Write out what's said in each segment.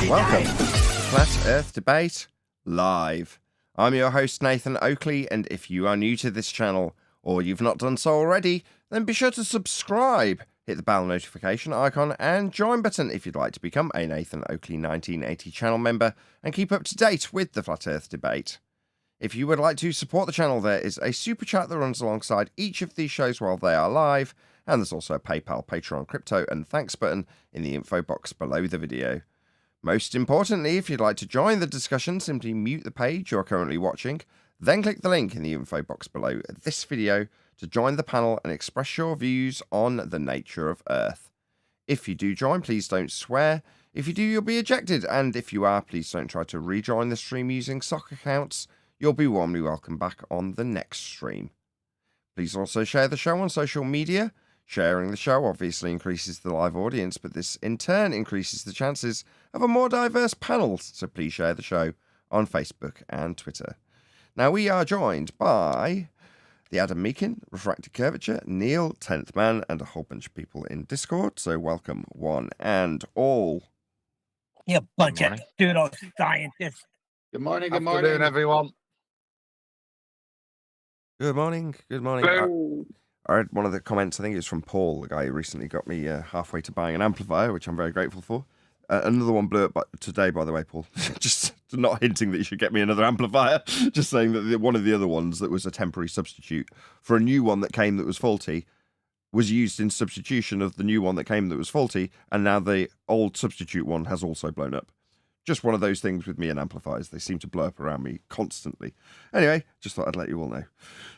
Welcome to Flat Earth Debate Live. I'm your host, Nathan Oakley, and if you are new to this channel, or you've not done so already, then be sure to subscribe, hit the bell notification icon, and join button if you'd like to become a Nathan Oakley 1980 channel member and keep up to date with the Flat Earth Debate. If you would like to support the channel, there is a super chat that runs alongside each of these shows while they are live, and there's also a PayPal, Patreon, crypto, and thanks button in the info box below the video. Most importantly, if you'd like to join the discussion, simply mute the page you are currently watching, then click the link in the info box below this video to join the panel and express your views on the nature of Earth. If you do join, please don't swear. If you do, you'll be ejected, and if you are, please don't try to rejoin the stream using sock accounts. You'll be warmly welcome back on the next stream. Please also share the show on social media. Sharing the show obviously increases the live audience, but this in turn increases the chances of a more diverse panel, so please share the show on Facebook and Twitter. Now we are joined by the Adam Meakin, Refracted Curvature, Neil, 10th Man, and a whole bunch of people in Discord, so welcome one and all. You bunch of pseudo scientists. Good morning, Good morning, everyone. Good morning, good morning. I read one of the comments, I think it was from Paul, the guy who recently got me halfway to buying an amplifier, which I'm very grateful for. Another one blew up today, by the way, Paul. Just not hinting that you should get me another amplifier, just saying that one of the other ones that was a temporary substitute for a new one that came that was faulty was used in substitution of the new one that came that was faulty, and now the old substitute one has also blown up. Just one of those things with me and amplifiers. They seem to blow up around me constantly. Anyway, just thought I'd let you all know.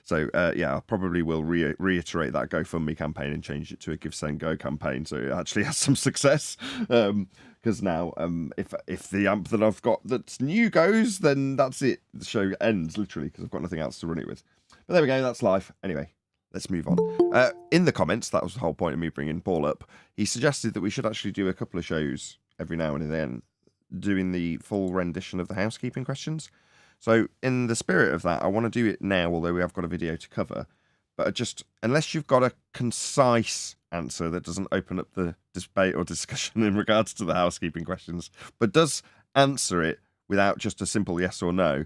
So, yeah, I probably will reiterate that GoFundMe campaign and change it to a Give, Send, Go campaign so it actually has some success. Because now, if the amp that I've got that's new goes, then that's it. The show ends, literally, because I've got nothing else to run it with. But there we go, that's life. Anyway, let's move on. In the comments, that was the whole point of me bringing Paul up. He suggested that we should actually do a couple of shows every now and then, doing the full rendition of the housekeeping questions. So in the spirit of that, I want to do it now, although we have got a video to cover. But just, unless you've got a concise answer that doesn't open up the debate or discussion in regards to the housekeeping questions, but does answer it without just a simple yes or no,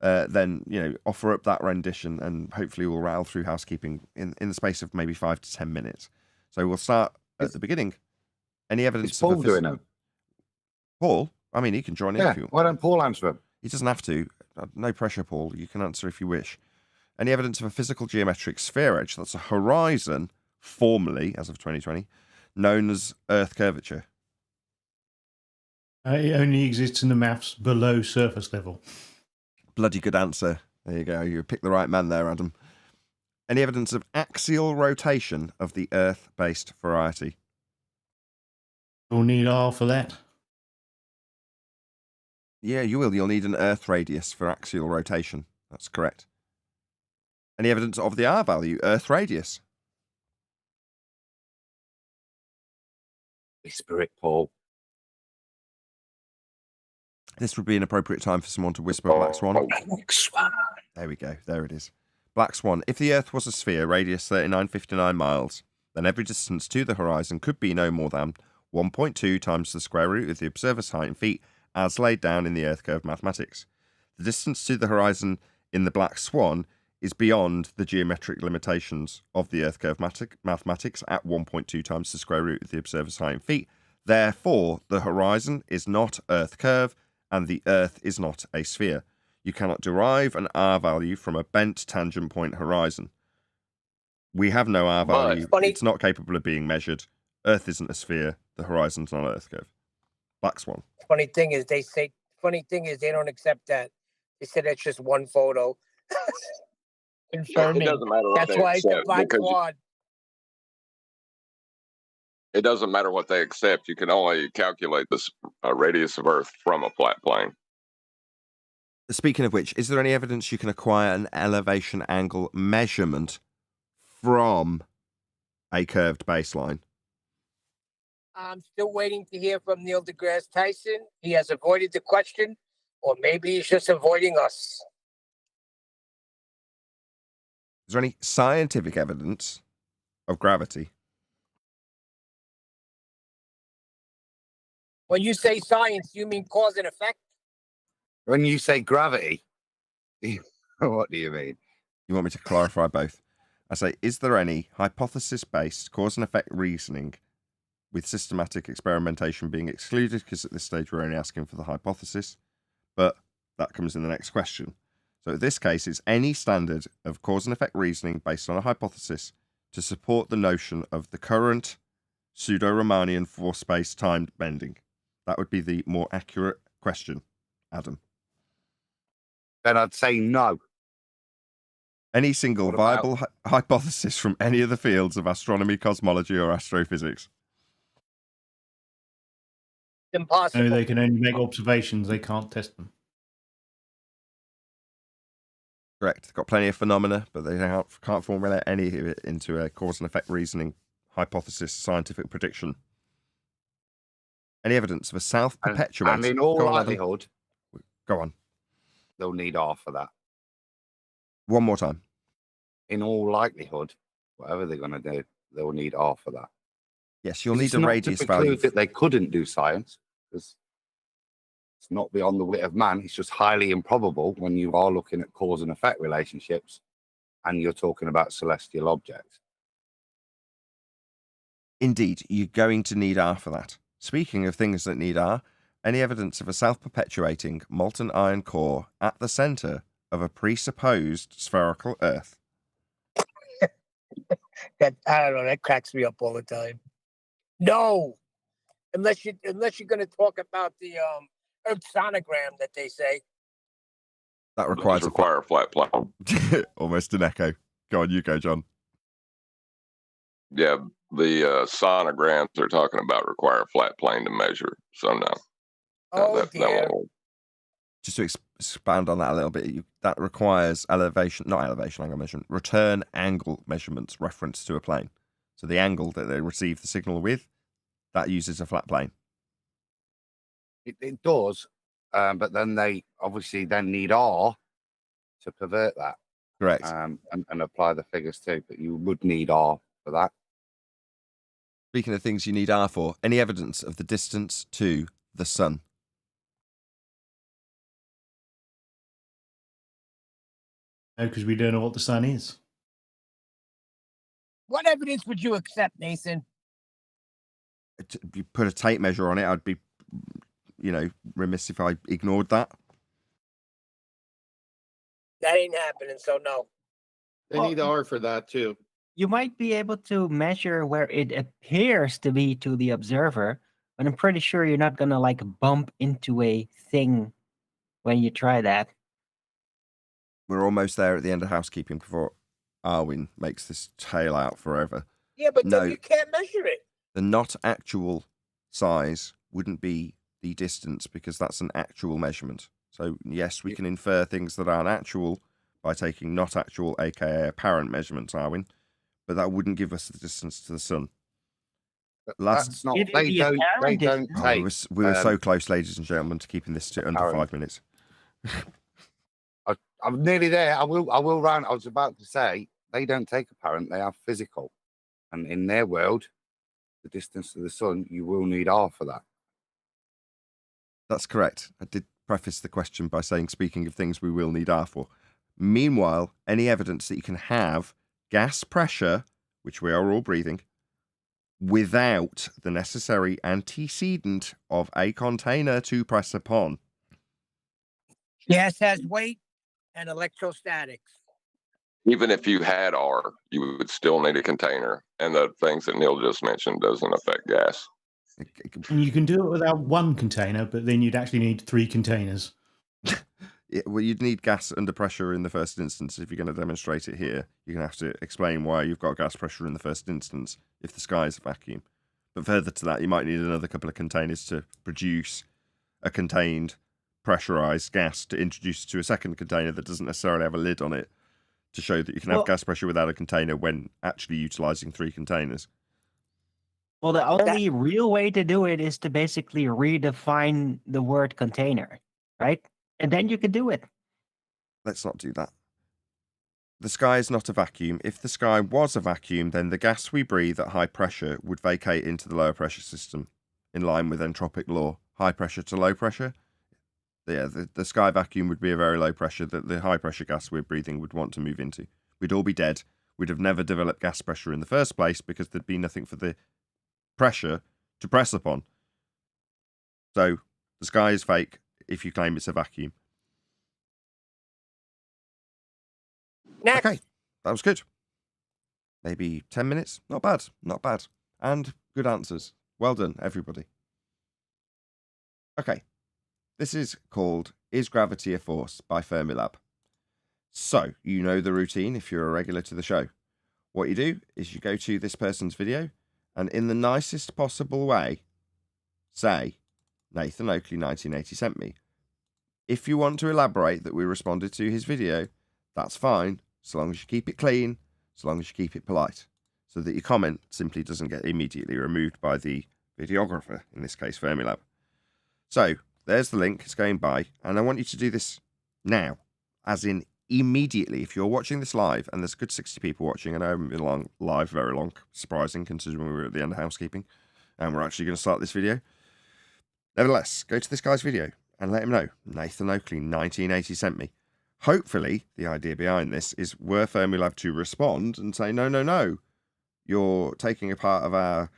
then, you know, offer up that rendition and hopefully we'll rattle through housekeeping in the space of maybe 5 to 10 minutes. So we'll start at the beginning. Any evidence Is Paul doing it? Paul? I mean, he can join in if you want. Why don't Paul answer it? He doesn't have to. No pressure, Paul. You can answer if you wish. Any evidence of a physical geometric sphere edge, that's a horizon, formerly, as of 2020, known as Earth curvature? It only exists in the maths below surface level. Bloody good answer. There you go. You picked the right man there, Adam. Any evidence of axial rotation of the Earth-based variety? You'll need R for that. Yeah, you will. You'll need an Earth radius for axial rotation. That's correct. Any evidence of the R value, Earth radius? Whisper it, Paul. This would be an appropriate time for someone to whisper Black Swan. Black Swan. There we go. There it is. Black Swan. If the Earth was a sphere, radius 3959 miles, then every distance to the horizon could be no more than 1.2 times the square root of the observer's height in feet, as laid down in the Earth curve mathematics. The distance to the horizon in the Black Swan is beyond the geometric limitations of the Earth curve mathematics at 1.2 times the square root of the observer's height in feet. Therefore, the horizon is not Earth curve, and the Earth is not a sphere. You cannot derive an R value from a bent tangent point horizon. We have no R value. It's not capable of being measured. Earth isn't a sphere. The horizon's not Earth curve. Black Swan. Funny thing is they don't accept that. They said it's just one photo. Confirming. It doesn't matter what That's they why it's a accept, black because swan. it doesn't matter what they accept. You can only calculate the radius of Earth from a flat plane. Speaking of which, is there any evidence you can acquire an elevation angle measurement from a curved baseline? I'm still waiting to hear from Neil deGrasse Tyson. He has avoided the question, or maybe he's just avoiding us. Is there any scientific evidence of gravity? When you say science, you mean cause and effect? When you say gravity, what do you mean? You want me to clarify both? I say, is there any hypothesis-based cause and effect reasoning with systematic experimentation being excluded? Because at this stage we're only asking for the hypothesis, but that comes in the next question. So in this case, it's any standard of cause and effect reasoning based on a hypothesis to support the notion of the current pseudo-Riemannian force-space time bending. That would be the more accurate question, Adam. Then I'd say no. Any single What about- viable hypothesis from any of the fields of astronomy, cosmology, or astrophysics? Impossible. No, they can only make observations. They can't test them. Correct. They've got plenty of phenomena, but they can't formulate any of it into a cause and effect reasoning hypothesis, scientific prediction. Any evidence of a self-perpetuating... And in all Go on, Adam. likelihood, Go on. they'll need R for that. One more time. In all likelihood, whatever they're going to do, they'll need R for that. Yes, you'll 'Cause need it's a not radius to value. preclude that they couldn't do science, because it's not beyond the wit of man. It's just highly improbable when you are looking at cause and effect relationships and you're talking about celestial objects. Indeed, you're going to need R for that. Speaking of things that need R, any evidence of a self-perpetuating molten iron core at the centre of a presupposed spherical Earth? I don't know. That cracks me up all the time. No, unless you're going to talk about the Earth sonogram that they say. That requires require a flat plane. almost an echo. Go on, you go, John. Yeah, the sonograms they're talking about require a flat plane to measure. So no. Oh that dear. won't work. Just to expand on that a little bit, that requires return angle measurements reference to a plane. So the angle that they receive the signal with, that uses a flat plane. It does, but then they obviously then need R to pervert that. Correct. And apply the figures too, but you would need R for that. Speaking of things you need R for, any evidence of the distance to the sun? No, because we don't know what the sun is. What evidence would you accept, Nathan? You put a tape measure on it, I'd be, remiss if I ignored that. That ain't happening, so no. They need R for that too. You might be able to measure where it appears to be to the observer, but I'm pretty sure you're not going to like bump into a thing when you try that. We're almost there at the end of housekeeping before Arwin makes this tail out forever. Yeah, but No. then you can't measure it. The not actual size wouldn't be the distance because that's an actual measurement. So yes, we can infer things that aren't actual by taking not actual, aka apparent measurements, Arwin, but that wouldn't give us the distance to the sun. That's not. It is They the don't. They apparent don't distance. take. We were so close, ladies and gentlemen, to keeping this to under apparent. 5 minutes. I'm nearly there. I will round. I was about to say they don't take apparent. They have physical, and in their world, the distance to the sun, you will need R for that. That's correct. I did preface the question by saying, speaking of things we will need R for. Meanwhile, any evidence that you can have gas pressure, which we are all breathing, without the necessary antecedent of a container to press upon. Gas has weight and electrostatics. Even if you had R, you would still need a container. And the things that Neil just mentioned doesn't affect gas. And you can do it without one container, but then you'd actually need 3 containers. Well, you'd need gas under pressure in the first instance. If you're going to demonstrate it here, you're going to have to explain why you've got gas pressure in the first instance if the sky is a vacuum. But further to that, you might need another couple of containers to produce a contained pressurized gas to introduce to a second container that doesn't necessarily have a lid on it to show that you can have gas pressure without a container when actually utilizing 3 containers. Well, the only real way to do it is to basically redefine the word container, right? And then you could do it. Let's not do that. The sky is not a vacuum. If the sky was a vacuum, then the gas we breathe at high pressure would vacate into the lower pressure system. in line with entropic law, high pressure to low pressure. Yeah, the sky vacuum would be a very low pressure that the high pressure gas we're breathing would want to move into. We'd all be dead. We'd have never developed gas pressure in the first place because there'd be nothing for the pressure to press upon. So the sky is fake if you claim it's a vacuum. Next. Okay, that was good. Maybe 10 minutes. Not bad. Not bad. And good answers. Well done, everybody. Okay. This is called Is Gravity a Force by FermiLab. So, you know the routine if you're a regular to the show. What you do is you go to this person's video and in the nicest possible way, say, Nathan Oakley 1980 sent me. If you want to elaborate that we responded to his video, that's fine, so long as you keep it clean, so long as you keep it polite, so that your comment simply doesn't get immediately removed by the videographer, in this case FermiLab. So, there's the link, it's going by, and I want you to do this now, as in immediately. If you're watching this live, and there's a good 60 people watching, and I haven't been live very long, surprising considering we were at the end of housekeeping, and we're actually going to start this video. Nevertheless, go to this guy's video and let him know, Nathan Oakley 1980 sent me. Hopefully, the idea behind this is were FermiLab to respond and say, no, you're taking a part of our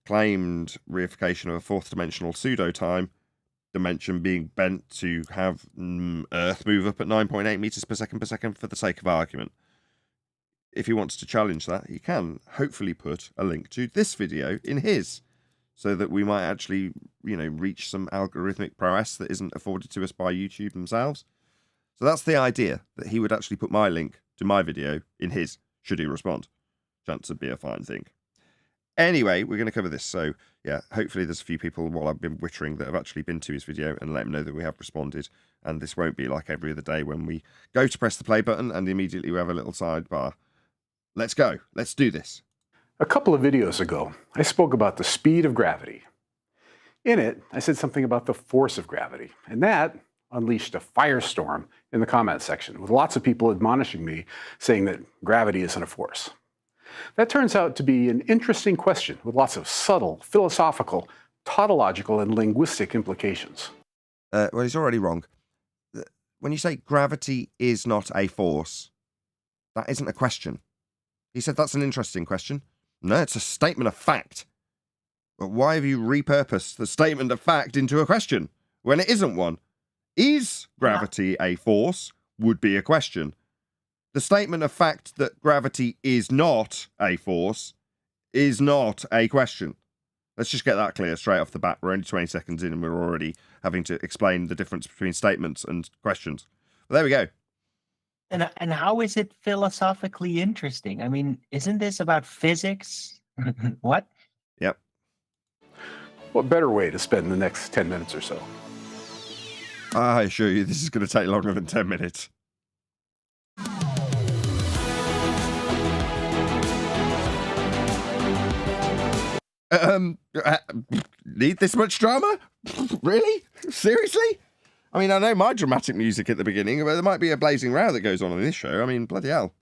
claimed reification of a fourth dimensional pseudo-time dimension being bent to have Earth move up at 9.8 meters per second for the sake of argument. If he wants to challenge that, he can hopefully put a link to this video in his, so that we might actually, reach some algorithmic prowess that isn't afforded to us by YouTube themselves. So that's the idea, that he would actually put my link to my video in his, should he respond. Chance would be a fine thing. Anyway, we're going to cover this. So, yeah, hopefully there's a few people while I've been wittering that have actually been to his video and let him know that we have responded. And this won't be like every other day when we go to press the play button and immediately we have a little sidebar. Let's go. Let's do this. A couple of videos ago, I spoke about the speed of gravity. In it, I said something about the force of gravity, and that unleashed a firestorm in the comment section, with lots of people admonishing me, saying that gravity isn't a force. That turns out to be an interesting question with lots of subtle, philosophical, tautological, and linguistic implications. Well, he's already wrong. When you say gravity is not a force, that isn't a question. He said that's an interesting question. No, it's a statement of fact. But why have you repurposed the statement of fact into a question when it isn't one? Is gravity a force would be a question. The statement of fact that gravity is not a force is not a question. Let's just get that clear straight off the bat. We're only 20 seconds in and we're already having to explain the difference between statements and questions. But there we go. And how is it philosophically interesting? I mean, isn't this about physics? What? Yep. What better way to spend the next 10 minutes or so? I assure you this is going to take longer than 10 minutes. Need this much drama? Really? Seriously? I mean, I know my dramatic music at the beginning, but there might be a blazing row that goes on in this show. I mean, bloody hell.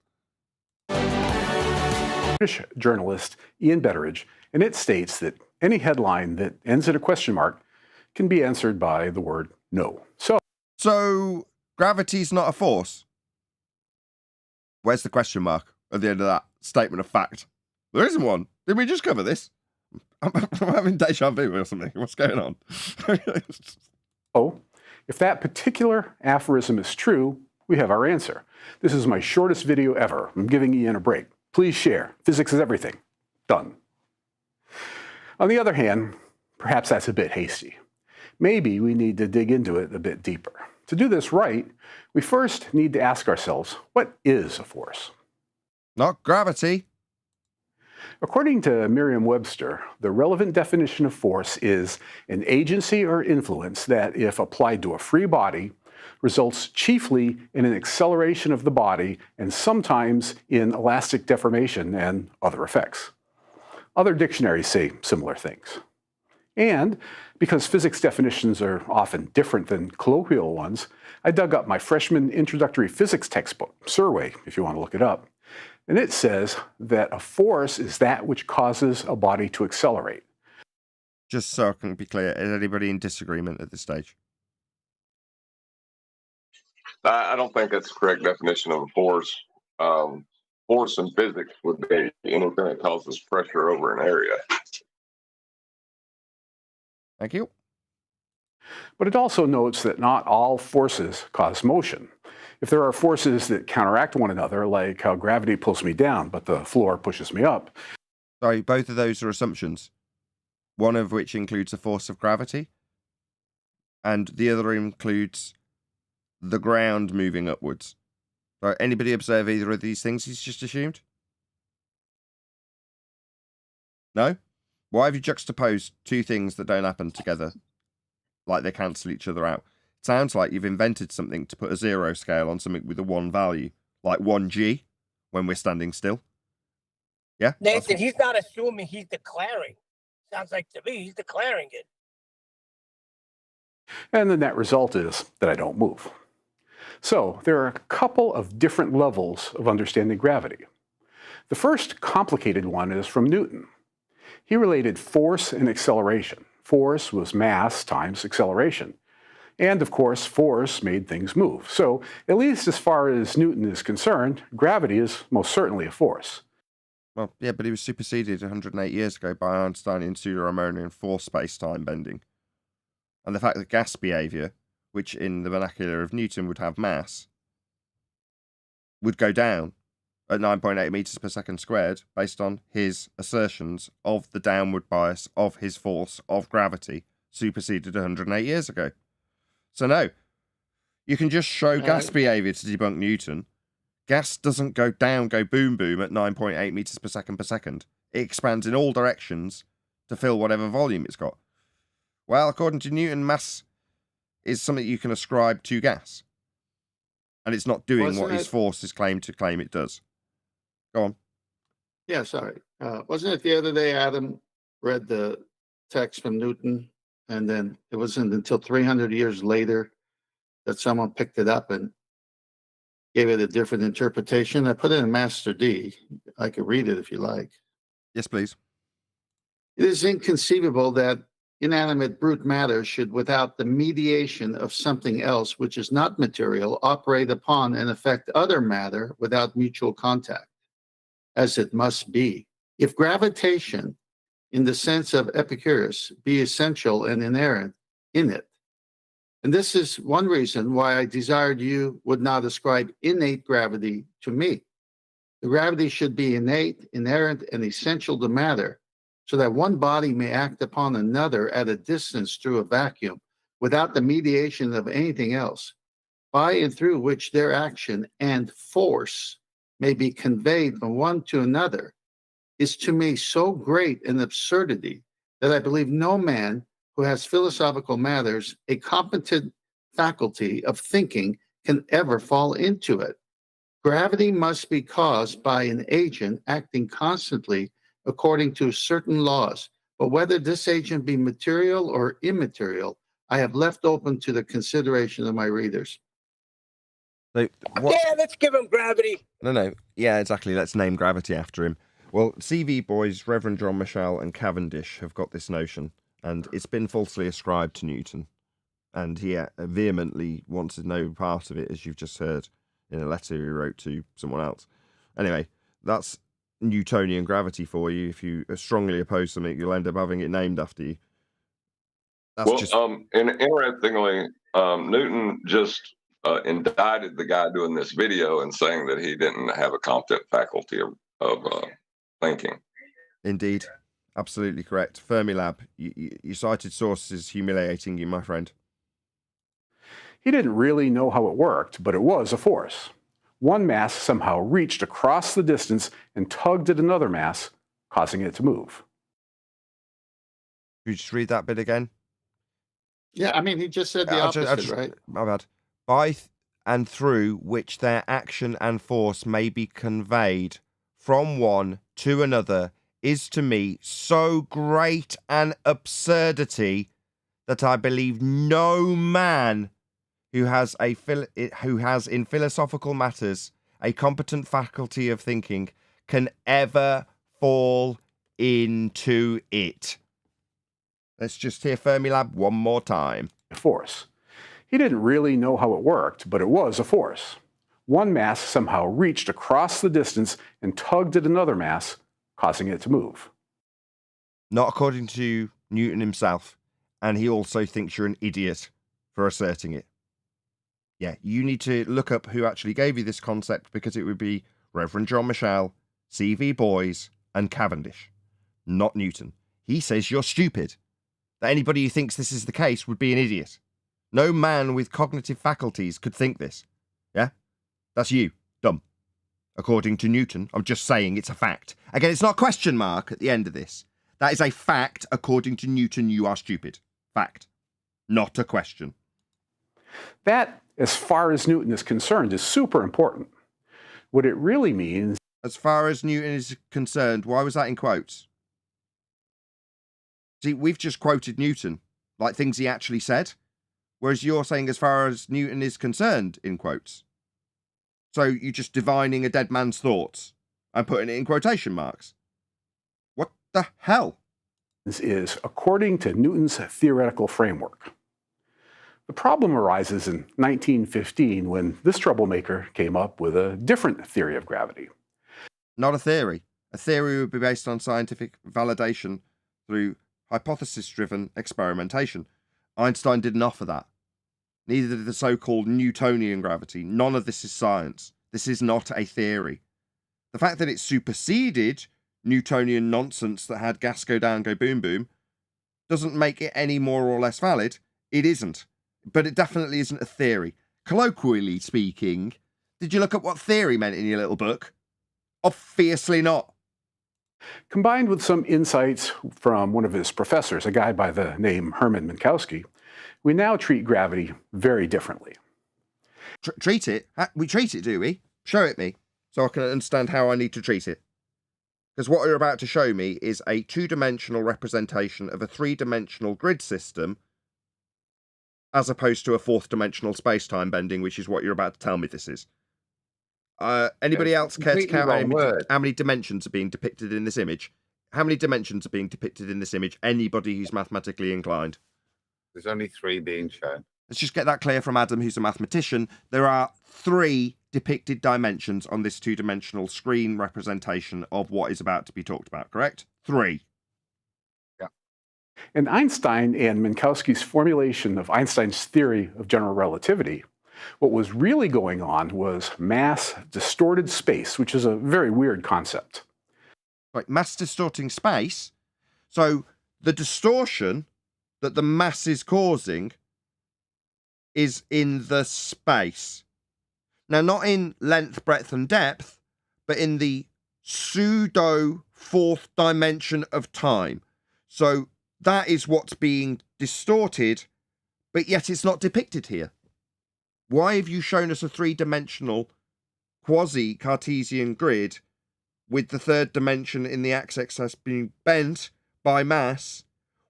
British journalist Ian Betteridge, and it states that any headline that ends in a question mark can be answered by the word no. So gravity's not a force? Where's the question mark at the end of that statement of fact? There isn't one. Did we just cover this? I'm having deja vu or something. What's going on? If that particular aphorism is true, we have our answer. This is my shortest video ever. I'm giving Ian a break. Please share. Physics is everything. Done. On the other hand, perhaps that's a bit hasty. Maybe we need to dig into it a bit deeper. To do this right, we first need to ask ourselves, what is a force? Not gravity. According to Merriam-Webster, the relevant definition of force is an agency or influence that, if applied to a free body, results chiefly in an acceleration of the body and sometimes in elastic deformation and other effects. Other dictionaries say similar things. And because physics definitions are often different than colloquial ones, I dug up my freshman introductory physics textbook, Survey, if you want to look it up. And it says that a force is that which causes a body to accelerate. Just so I can be clear, is anybody in disagreement at this stage? I don't think that's the correct definition of a force. Force in physics would be anything that causes pressure over an area. Thank you. But it also notes that not all forces cause motion. If there are forces that counteract one another, like how gravity pulls me down, but the floor pushes me up. Sorry, both of those are assumptions. One of which includes the force of gravity, and the other includes the ground moving upwards. So anybody observe either of these things he's just assumed? No? Why have you juxtaposed two things that don't happen together? Like they cancel each other out. It sounds like you've invented something to put a 0 scale on something with a 1 value. Like 1g when we're standing still. Yeah? Nathan, he's not assuming, he's declaring. Sounds like to me, he's declaring it. And the net result is that I don't move. So there are a couple of different levels of understanding gravity. The first complicated one is from Newton. He related force and acceleration. Force was mass times acceleration. And of course, force made things move. So at least as far as Newton is concerned, gravity is most certainly a force. Well, yeah, but he was superseded 108 years ago by Einsteinian pseudo-Riemannian force space-time bending. And the fact that gas behaviour, which in the vernacular of Newton would have mass, would go down at 9.8 metres per second squared based on his assertions of the downward bias of his force of gravity superseded 108 years ago. So no, you can just show gas behaviour to debunk Newton. Gas doesn't go down, go boom boom at 9.8 metres per second. It expands in all directions to fill whatever volume it's got. Well, according to Newton, mass is something you can ascribe to gas. And it's not doing what his force is claimed to claim it does. Go on. Yeah, sorry. Wasn't it the other day Adam read the text from Newton, and then it wasn't until 300 years later that someone picked it up and gave it a different interpretation? I put it in Master D. I could read it if you like. Yes, please. It is inconceivable that inanimate brute matter should, without the mediation of something else which is not material, operate upon and affect other matter without mutual contact, as it must be. If gravitation, in the sense of Epicurus, be essential and inherent in it, and this is one reason why I desired you would not ascribe innate gravity to me. The gravity should be innate, inherent, and essential to matter, so that one body may act upon another at a distance through a vacuum, without the mediation of anything else, by and through which their action and force may be conveyed from one to another, is to me so great an absurdity that I believe no man who has philosophical matters a competent faculty of thinking can ever fall into it. Gravity must be caused by an agent acting constantly according to certain laws, but whether this agent be material or immaterial, I have left open to the consideration of my readers. So, Yeah, let's give him gravity. No. Yeah, exactly. Let's name gravity after him. Well, CV boys, Reverend John Michel and Cavendish have got this notion, and it's been falsely ascribed to Newton. And he vehemently wanted no part of it, as you've just heard in a letter he wrote to someone else. Anyway, that's Newtonian gravity for you. If you strongly oppose something, you'll end up having it named after you. That's interestingly, Newton just indicted the guy doing this video and saying that he didn't have a competent faculty of thinking. Indeed. Absolutely correct. FermiLab, you cited sources humiliating you, my friend. He didn't really know how it worked, but it was a force. One mass somehow reached across the distance and tugged at another mass, causing it to move. Could you just read that bit again? Yeah, I mean, he just said the opposite, right? My bad. By and through which their action and force may be conveyed from one to another is to me so great an absurdity that I believe no man who has in philosophical matters a competent faculty of thinking can ever fall into it. Let's just hear FermiLab one more time. Force. He didn't really know how it worked, but it was a force. One mass somehow reached across the distance and tugged at another mass, causing it to move. Not according to Newton himself, and he also thinks you're an idiot for asserting it. Yeah, you need to look up who actually gave you this concept, because it would be Reverend John Michel, C.V. Boys, and Cavendish, not Newton. He says you're stupid. That anybody who thinks this is the case would be an idiot. No man with cognitive faculties could think this. Yeah? That's you. Dumb. According to Newton, I'm just saying it's a fact. Again, it's not a question mark at the end of this. That is a fact. According to Newton, you are stupid. Fact. Not a question. That, as far as Newton is concerned, is super important. What it really means... As far as Newton is concerned, why was that in quotes? See, we've just quoted Newton, like things he actually said. Whereas you're saying as far as Newton is concerned, in quotes. So you're just divining a dead man's thoughts and putting it in quotation marks. What the hell? Is according to Newton's theoretical framework. The problem arises in 1915 when this troublemaker came up with a different theory of gravity. Not a theory. A theory would be based on scientific validation through hypothesis-driven experimentation. Einstein didn't offer that. Neither did the so-called Newtonian gravity. None of this is science. This is not a theory. The fact that it superseded Newtonian nonsense that had gas go down, go boom, boom, doesn't make it any more or less valid. It isn't. But it definitely isn't a theory. Colloquially speaking, did you look up what theory meant in your little book? Obviously not. Combined with some insights from one of his professors, a guy by the name Herman Minkowski, we now treat gravity very differently. Treat it? We treat it, do we? Show it me, so I can understand how I need to treat it. Because what you're about to show me is a two-dimensional representation of a three-dimensional grid system, as opposed to a fourth-dimensional space-time bending, which is what you're about to tell me this is. Anybody else care to count how many dimensions are being depicted in this image? How many dimensions are being depicted in this image? Anybody who's mathematically inclined. There's only 3 being shown. Let's just get that clear from Adam, who's a mathematician. There are 3 depicted dimensions on this two-dimensional screen representation of what is about to be talked about, correct? 3. Yeah. In Einstein and Minkowski's formulation of Einstein's theory of general relativity, what was really going on was mass distorted space, which is a very weird concept. Right, mass distorting space. So the distortion that the mass is causing is in the space. Now, not in length, breadth, and depth, but in the pseudo fourth dimension of time. So that is what's being distorted, but yet it's not depicted here. Why have you shown us a 3-dimensional quasi-Cartesian grid with the 3rd dimension in the x-axis being bent by mass,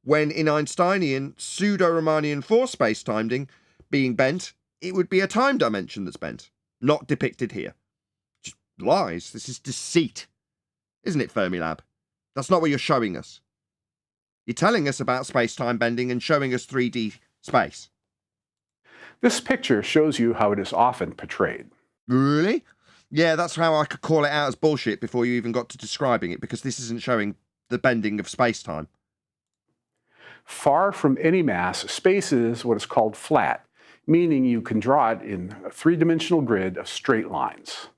when in Einsteinian pseudo-Riemannian force space-time being bent, it would be a time dimension that's bent, not depicted here? Just lies. This is deceit. Isn't it, FermiLab? That's not what you're showing us. You're telling us about space-time bending and showing us 3D space. This picture shows you how it is often portrayed. Really? Yeah, that's how I could call it out as bullshit before you even got to describing it, because this isn't showing the bending of space-time. Far from any mass, space is what is called flat, meaning you can draw it in a 3-dimensional grid of straight lines.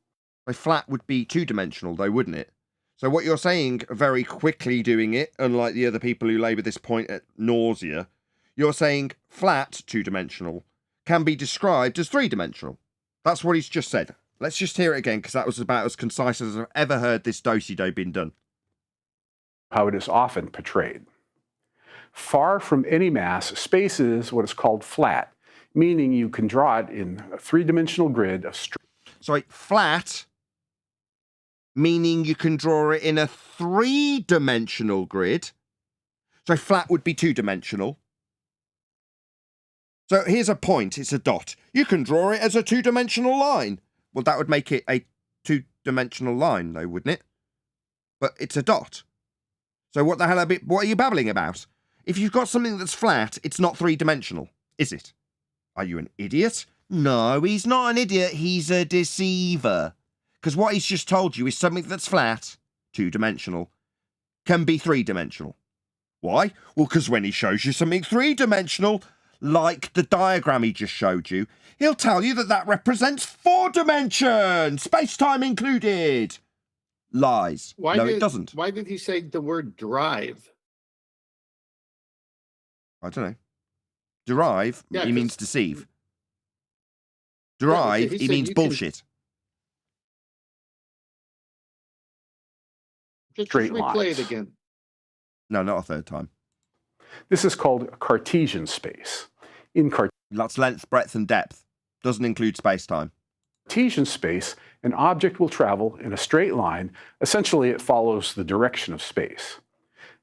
A flat would be 2-dimensional, though, wouldn't it? So what you're saying, very quickly doing it, unlike the other people who labour this point at nausea, you're saying flat 2-dimensional can be described as 3-dimensional. That's what he's just said. Let's just hear it again, because that was about as concise as I've ever heard this do-si-do been done. How it is often portrayed. Far from any mass, space is what is called flat, meaning you can draw it in a 3-dimensional grid of straight. Sorry, flat, meaning you can draw it in a 3-dimensional grid. So flat would be 2-dimensional. So here's a point, it's a dot. You can draw it as a 2-dimensional line. Well, that would make it a 2-dimensional line, though, wouldn't it? But it's a dot. So what the hell what are you babbling about? If you've got something that's flat, it's not three-dimensional, is it? Are you an idiot? No, he's not an idiot. He's a deceiver. Because what he's just told you is something that's flat, two-dimensional, can be three-dimensional. Why? Well, because when he shows you something three-dimensional, like the diagram he just showed you, he'll tell you that that represents 4 dimensions, space-time included. Lies. It doesn't. Why did he say the word drive? I don't know. Derive, Yeah, he means deceive. Derive, he means bullshit. Just Straight replay lines. it again. No, not a third time. This is called Cartesian space. In That's length, breadth, and depth. Doesn't include space-time. Cartesian space, an object will travel in a straight line. Essentially, it follows the direction of space.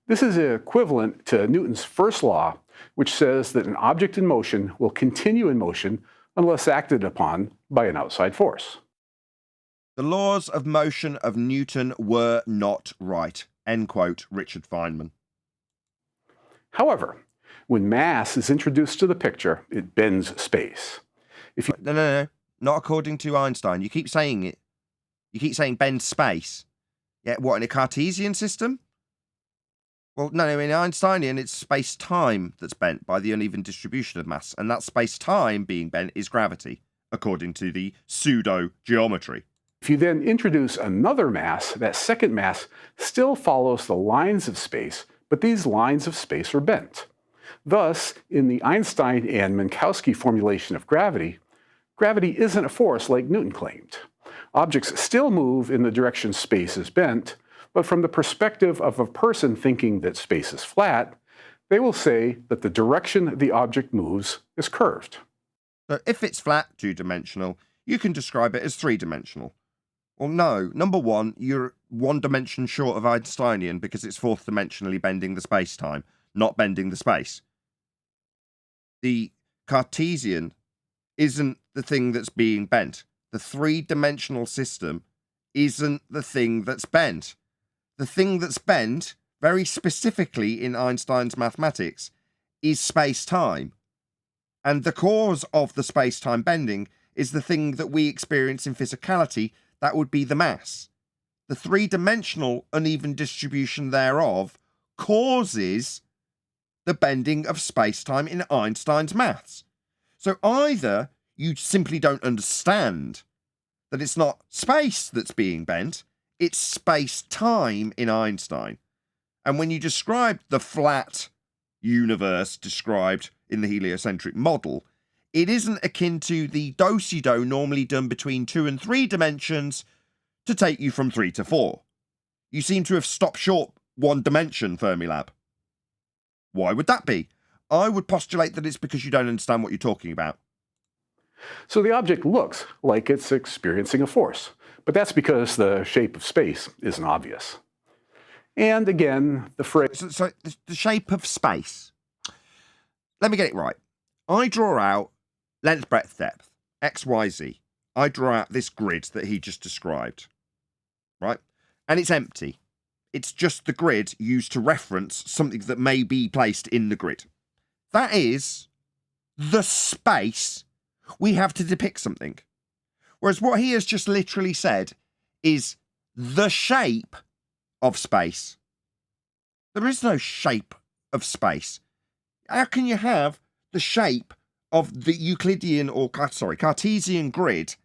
This is equivalent to Newton's first law, which says that an object in motion will continue in motion unless acted upon by an outside force. The laws of motion of Newton were not right. End quote, Richard Feynman. However, when mass is introduced to the picture, it bends space. No. Not according to Einstein. You keep saying it. You keep saying bend space. Yeah, what, in a Cartesian system? Well, no, in Einsteinian, it's space-time that's bent by the uneven distribution of mass, and that space-time being bent is gravity, according to the pseudo-geometry. If you then introduce another mass, that second mass still follows the lines of space, but these lines of space are bent. Thus, in the Einstein and Minkowski formulation of gravity, gravity isn't a force like Newton claimed. Objects still move in the direction space is bent, but from the perspective of a person thinking that space is flat, they will say that the direction the object moves is curved. So if it's flat, two-dimensional, you can describe it as three-dimensional. Well, no. Number one, you're 1 dimension short of Einsteinian because it's fourth dimensionally bending the space-time, not bending the space. The Cartesian isn't the thing that's being bent. The three-dimensional system isn't the thing that's bent. The thing that's bent, very specifically in Einstein's mathematics, is space-time. And the cause of the space-time bending is the thing that we experience in physicality. That would be the mass. The three-dimensional uneven distribution thereof causes the bending of space-time in Einstein's maths. So either you simply don't understand that it's not space that's being bent, it's space-time in Einstein. And when you describe the flat universe described in the heliocentric model, it isn't akin to the do-si-do normally done between 2 and 3 dimensions to take you from 3 to 4. You seem to have stopped short 1 dimension, FermiLab. Why would that be? I would postulate that it's because you don't understand what you're talking about. So the object looks like it's experiencing a force, but that's because the shape of space isn't obvious. And again, the phrase... So the shape of space. Let me get it right. I draw out length, breadth, depth, X, Y, Z. I draw out this grid that he just described, right? And it's empty. It's just the grid used to reference something that may be placed in the grid. That is the space we have to depict something. Whereas what he has just literally said is the shape of space. There is no shape of space. How can you have the shape of the Euclidean or, Cartesian grid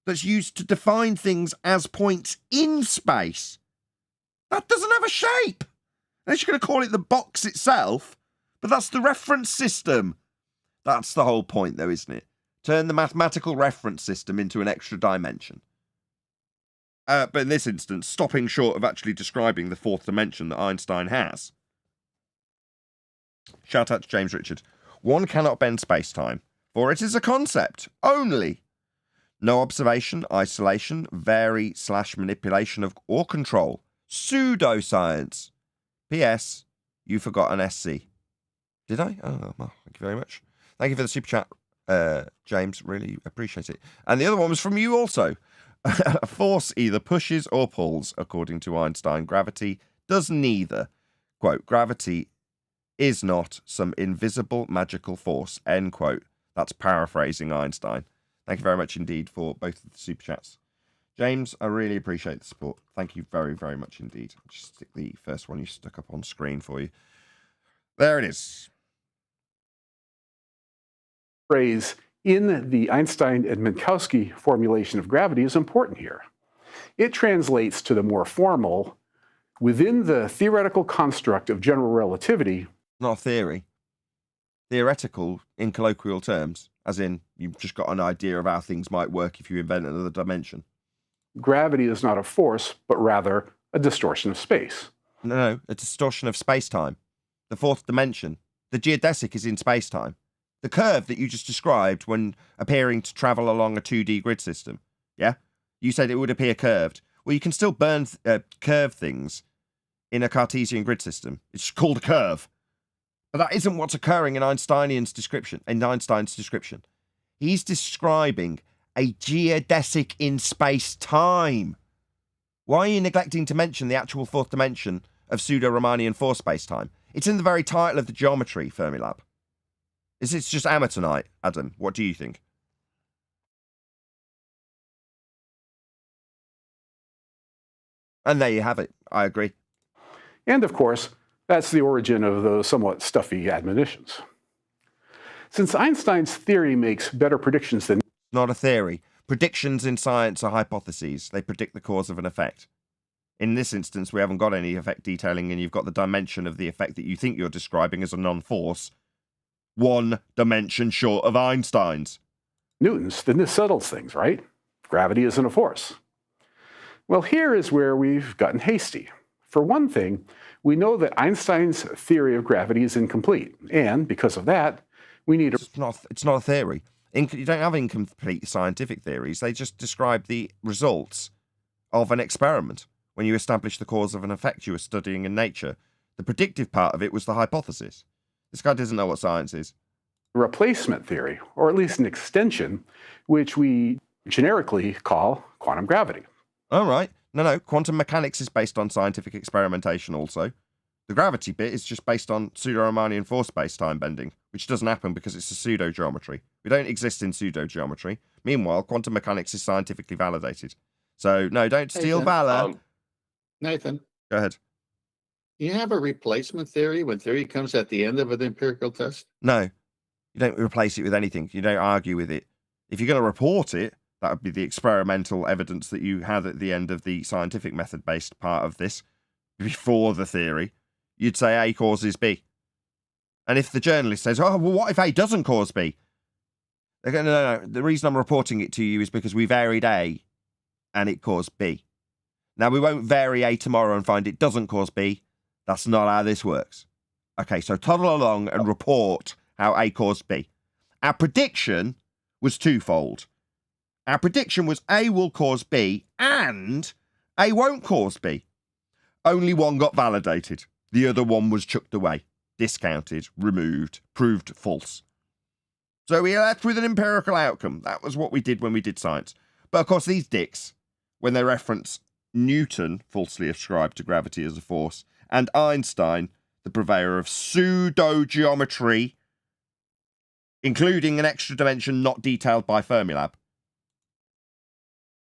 that's used to define things as points in space? That doesn't have a shape. Unless you're going to call it the box itself, but that's the reference system. That's the whole point, though, isn't it? Turn the mathematical reference system into an extra dimension. But in this instance, stopping short of actually describing the fourth dimension that Einstein has. Shout out to James Richard. One cannot bend space-time, for it is a concept only. No observation, isolation, vary/manipulation of or control. Pseudoscience. P.S. You forgot an SC. Did I? Oh, well, thank you very much. Thank you for the super chat, James. Really appreciate it. And the other one was from you also. A force either pushes or pulls, according to Einstein. Gravity does neither. Quote, gravity is not some invisible magical force, end quote. That's paraphrasing Einstein. Thank you very much indeed for both of the super chats. James, I really appreciate the support. Thank you very, very much indeed. I'll just stick the first one you stuck up on screen for you. There it is. Phrase in the Einstein and Minkowski formulation of gravity is important here. It translates to the more formal, within the theoretical construct of general relativity. Not a theory. Theoretical in colloquial terms, as in you've just got an idea of how things might work if you invent another dimension. Gravity is not a force, but rather a distortion of space. No, a distortion of space-time. The fourth dimension. The geodesic is in space-time. The curve that you just described when appearing to travel along a 2D grid system. Yeah? You said it would appear curved. Well, you can still curve things in a Cartesian grid system. It's called a curve. But that isn't what's occurring in Einstein's description. He's describing a geodesic in space-time. Why are you neglecting to mention the actual fourth dimension of pseudo-Riemannian for space-time? It's in the very title of the geometry, FermiLab. Is it just amateur night, Adam? What do you think? And there you have it. I agree. And of course, that's the origin of those somewhat stuffy admonitions. Since Einstein's theory makes better predictions than... Not a theory. Predictions in science are hypotheses. They predict the cause of an effect. In this instance, we haven't got any effect detailing, and you've got the dimension of the effect that you think you're describing as a non-force. One dimension short of Einstein's. Newton's, then this settles things, right? Gravity isn't a force. Well, here is where we've gotten hasty. For one thing, we know that Einstein's theory of gravity is incomplete, and because of that, we need a... It's not a theory. You don't have incomplete scientific theories. They just describe the results of an experiment. When you establish the cause of an effect you were studying in nature, the predictive part of it was the hypothesis. This guy doesn't know what science is. Replacement theory, or at least an extension, which we generically call quantum gravity. All right. No. Quantum mechanics is based on scientific experimentation also. The gravity bit is just based on pseudo-Riemannian for space-time bending, which doesn't happen because it's a pseudo-geometry. We don't exist in pseudo-geometry. Meanwhile, quantum mechanics is scientifically validated. So, no, don't steal valor. Nathan. Go ahead. You have a replacement theory when theory comes at the end of an empirical test? No. You don't replace it with anything. You don't argue with it. If you're going to report it, that would be the experimental evidence that you had at the end of the scientific method-based part of this, before the theory. You'd say A causes B. And if the journalist says, oh, well, what if A doesn't cause B? They go, no. The reason I'm reporting it to you is because we varied A and it caused B. Now, we won't vary A tomorrow and find it doesn't cause B. That's not how this works. Okay, so toddle along and report how A caused B. Our prediction was twofold. Our prediction was A will cause B and A won't cause B. Only one got validated. The other one was chucked away, discounted, removed, proved false. So we are left with an empirical outcome. That was what we did when we did science. But of course, these dicks, when they reference Newton, falsely ascribed to gravity as a force, and Einstein, the purveyor of pseudo-geometry, including an extra dimension not detailed by FermiLab.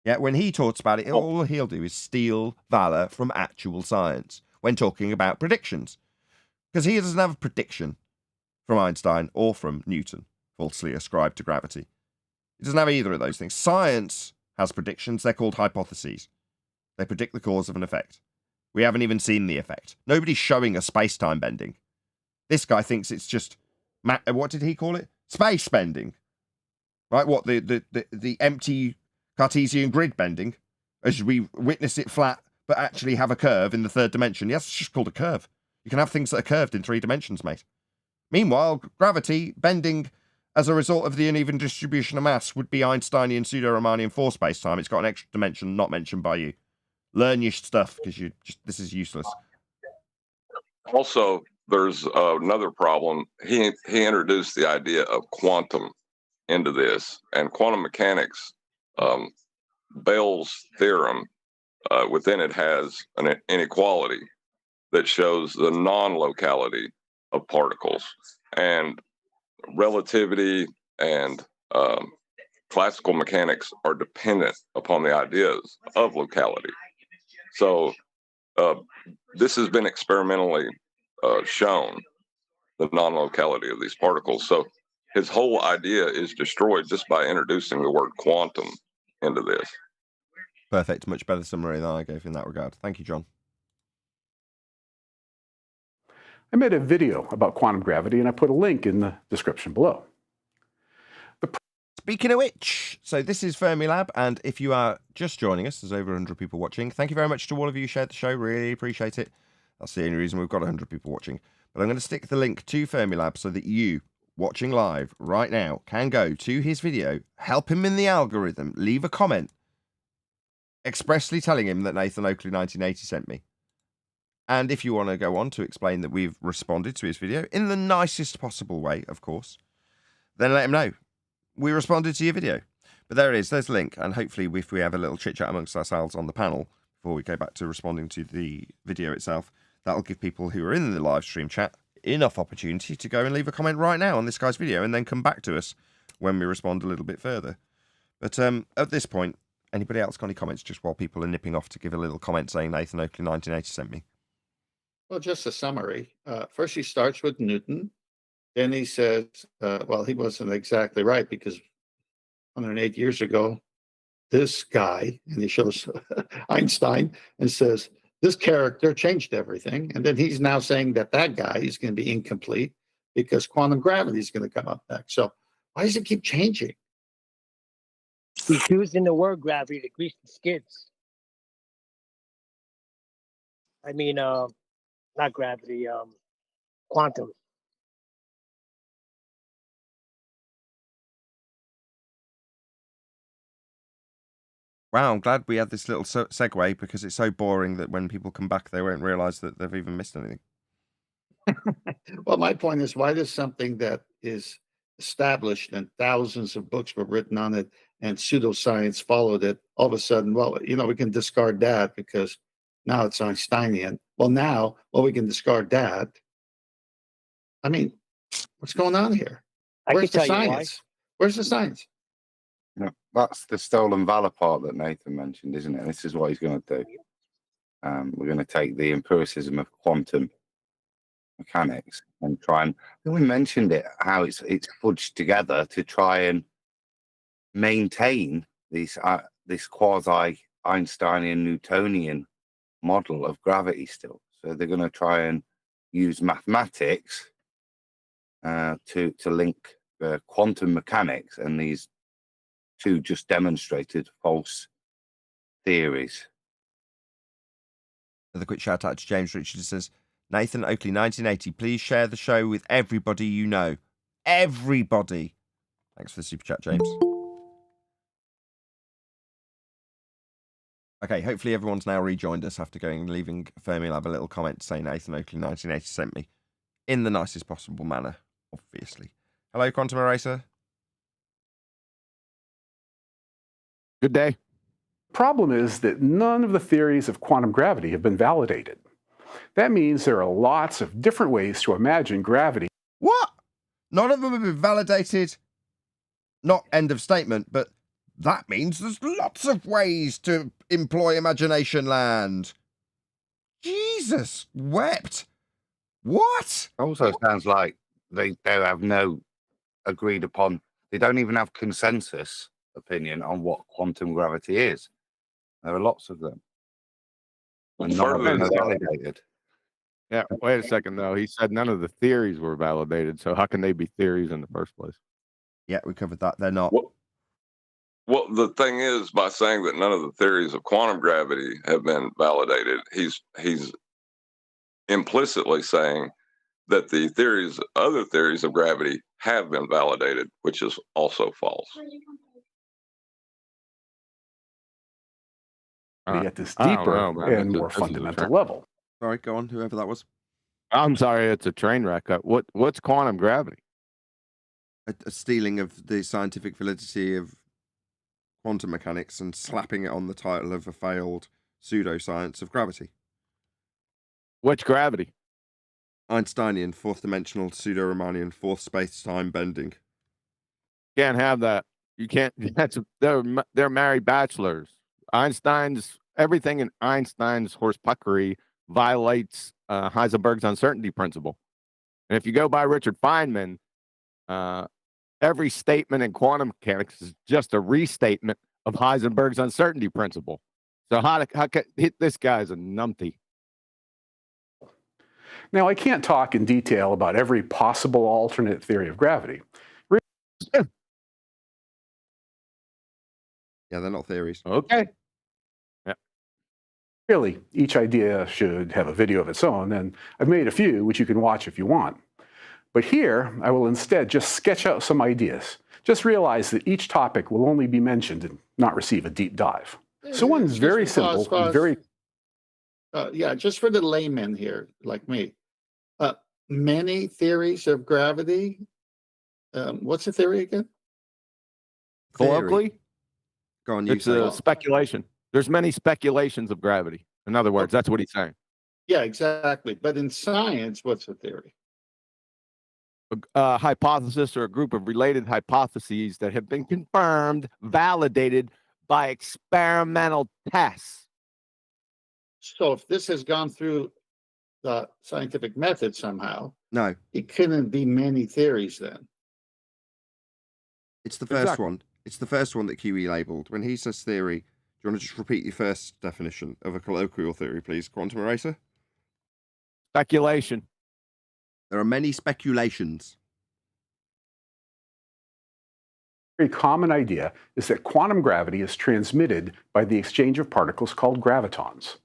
Yeah, when he talks about it, all he'll do is steal valor from actual science when talking about predictions. Because he doesn't have a prediction from Einstein or from Newton, falsely ascribed to gravity. He doesn't have either of those things. Science has predictions. They're called hypotheses. They predict the cause of an effect. We haven't even seen the effect. Nobody's showing us space-time bending. This guy thinks it's just, what did he call it? Space bending. Right? What, the empty Cartesian grid bending, as we witness it flat, but actually have a curve in the third dimension. Yes, it's just called a curve. You can have things that are curved in 3 dimensions, mate. Meanwhile, gravity bending as a result of the uneven distribution of mass would be Einsteinian pseudo-Riemannian for space-time. It's got an extra dimension not mentioned by you. Learn your stuff, because this is useless. Also, there's another problem. He introduced the idea of quantum into this, and quantum mechanics, Bell's theorem, within it has an inequality that shows the non-locality of particles, and relativity and classical mechanics are dependent upon the ideas of locality. So this has been experimentally shown, the non-locality of these particles. So his whole idea is destroyed just by introducing the word quantum into this. Perfect. Much better summary than I gave in that regard. Thank you, John. I made a video about quantum gravity, and I put a link in the description below. Speaking of which, so this is FermiLab, and if you are just joining us, there's over 100 people watching. Thank you very much to all of you who shared the show. Really appreciate it. That's the only reason we've got 100 people watching. But I'm going to stick the link to FermiLab so that you, watching live right now, can go to his video, help him in the algorithm, leave a comment, expressly telling him that Nathan Oakley 1980 sent me. And if you want to go on to explain that we've responded to his video in the nicest possible way, of course, then let him know. We responded to your video. But there it is. There's the link. And hopefully if we have a little chit-chat amongst ourselves on the panel before we go back to responding to the video itself, that'll give people who are in the live stream chat enough opportunity to go and leave a comment right now on this guy's video and then come back to us when we respond a little bit further. But at this point, anybody else got any comments just while people are nipping off to give a little comment saying Nathan Oakley 1980 sent me? Well, just a summary. First, he starts with Newton. Then he says, well, he wasn't exactly right because 108 years ago, this guy, and he shows Einstein and says, this character changed everything. And then he's now saying that that guy is going to be incomplete because quantum gravity is going to come up next. So why does it keep changing? He's using the word gravity to grease the skids. I mean, not gravity, quantum. Wow, I'm glad we had this little segue because it's so boring that when people come back, they won't realize that they've even missed anything. Well, my point is, why does something that is established and thousands of books were written on it and pseudoscience followed it, all of a sudden, well, we can discard that because now it's Einsteinian. Well, we can discard that. I mean, what's going on here? Where's the science? Where's the science? No, that's the stolen valor part that Nathan mentioned, isn't it? This is what he's going to do. We're going to take the empiricism of quantum mechanics and try and, I think we mentioned it, how it's fudged together to try and maintain this quasi Einsteinian Newtonian model of gravity still. So they're going to try and use mathematics to link quantum mechanics and these two just demonstrated false theories. Another quick shout out to James Richard says, Nathan Oakley 1980, please share the show with everybody you know. Everybody. Thanks for the super chat, James. Okay, hopefully everyone's now rejoined us after going and leaving FermiLab a little comment saying Nathan Oakley 1980 sent me in the nicest possible manner, obviously. Hello, Quantum Eraser. Good day. Problem is that none of the theories of quantum gravity have been validated. That means there are lots of different ways to imagine gravity. What? None of them have been validated? Not end of statement, but that means there's lots of ways to employ imagination land. Jesus wept. What? Also sounds like they have no agreed upon, they don't even have consensus opinion on what quantum gravity is. There are lots of them. And none of them are validated. Yeah, wait a second, though. He said none of the theories were validated, so how can they be theories in the first place? Yeah, we covered that. They're not. Well, the thing is, by saying that none of the theories of quantum gravity have been validated, he's implicitly saying that the other theories of gravity have been validated, which is also false. At this deeper and more fundamental level. Sorry, go on, whoever that was. I'm sorry, it's a train wreck. What's quantum gravity? A stealing of the scientific validity of quantum mechanics and slapping it on the title of a failed pseudoscience of gravity. Which gravity? Einsteinian, fourth dimensional, pseudo-Riemannian, fourth space-time bending. Can't have that. You can't. They're married bachelors. Everything in Einstein's horsepuckery violates Heisenberg's uncertainty principle. And if you go by Richard Feynman, every statement in quantum mechanics is just a restatement of Heisenberg's uncertainty principle. So how this guy's a numpty. Now, I can't talk in detail about every possible alternate theory of gravity. Yeah, they're not theories. Okay. Really, each idea should have a video of its own, and I've made a few, which you can watch if you want. But here, I will instead just sketch out some ideas. Just realize that each topic will only be mentioned and not receive a deep dive. So one's very simple, and very... Yeah, just for the layman here, like me. Many theories of gravity. What's the theory again? Colloquially, Go on, it's a speculation. There's many speculations of gravity. In other words, that's what he's saying. Yeah, exactly. But in science, what's the theory? A hypothesis or a group of related hypotheses that have been confirmed, validated by experimental tests. So if this has gone through the scientific method somehow, no, it couldn't be many theories then. It's the first one. It's the first one that QE labeled. When he says theory, do you want to just repeat your first definition of a colloquial theory, please? Quantum eraser? Speculation. There are many speculations. A very common idea is that quantum gravity is transmitted by the exchange of particles called gravitons.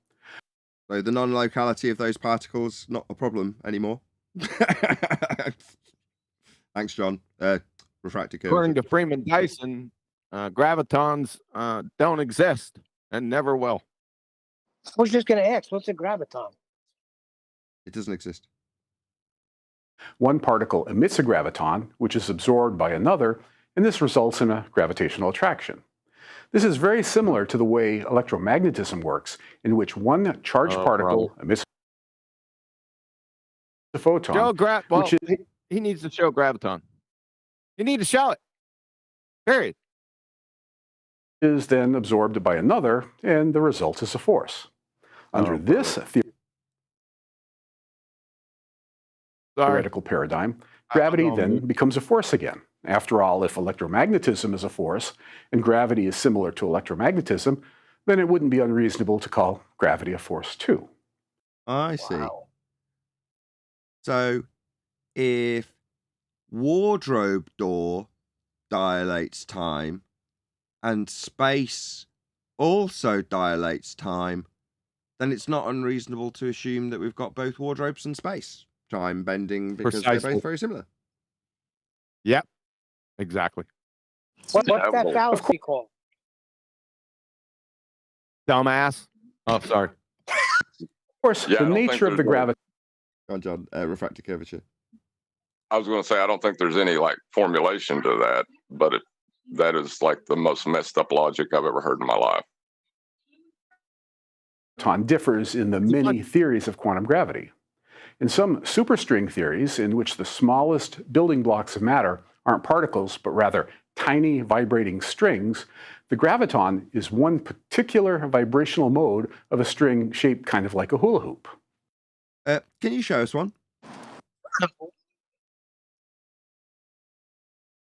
So the non-locality of those particles, not a problem anymore. Thanks, John. Refractive curvature. According to Freeman Dyson, gravitons don't exist and never will. I was just going to ask, what's a graviton? It doesn't exist. One particle emits a graviton, which is absorbed by another, and this results in a gravitational attraction. This is very similar to the way electromagnetism works, in which one charged particle emits a photon. He needs to show graviton. You need to show it. Period. Is then absorbed by another, and the result is a force. Under this theoretical paradigm, gravity then becomes a force again. After all, if electromagnetism is a force and gravity is similar to electromagnetism, then it wouldn't be unreasonable to call gravity a force too. I see. So if wardrobe door dilates time and space also dilates time, then it's not unreasonable to assume that we've got both wardrobes and space time bending because they're both very similar. Yep, exactly. What's that fallacy called? Dumbass. Oh, sorry. Of course, the nature of the gravity. Go on, John. Refractive curvature. I was going to say, I don't think there's any like formulation to that, but that is like the most messed up logic I've ever heard in my life. Differs in the many theories of quantum gravity. In some superstring theories, in which the smallest building blocks of matter aren't particles, but rather tiny vibrating strings, the graviton is one particular vibrational mode of a string shaped kind of like a hula hoop. Can you show us one?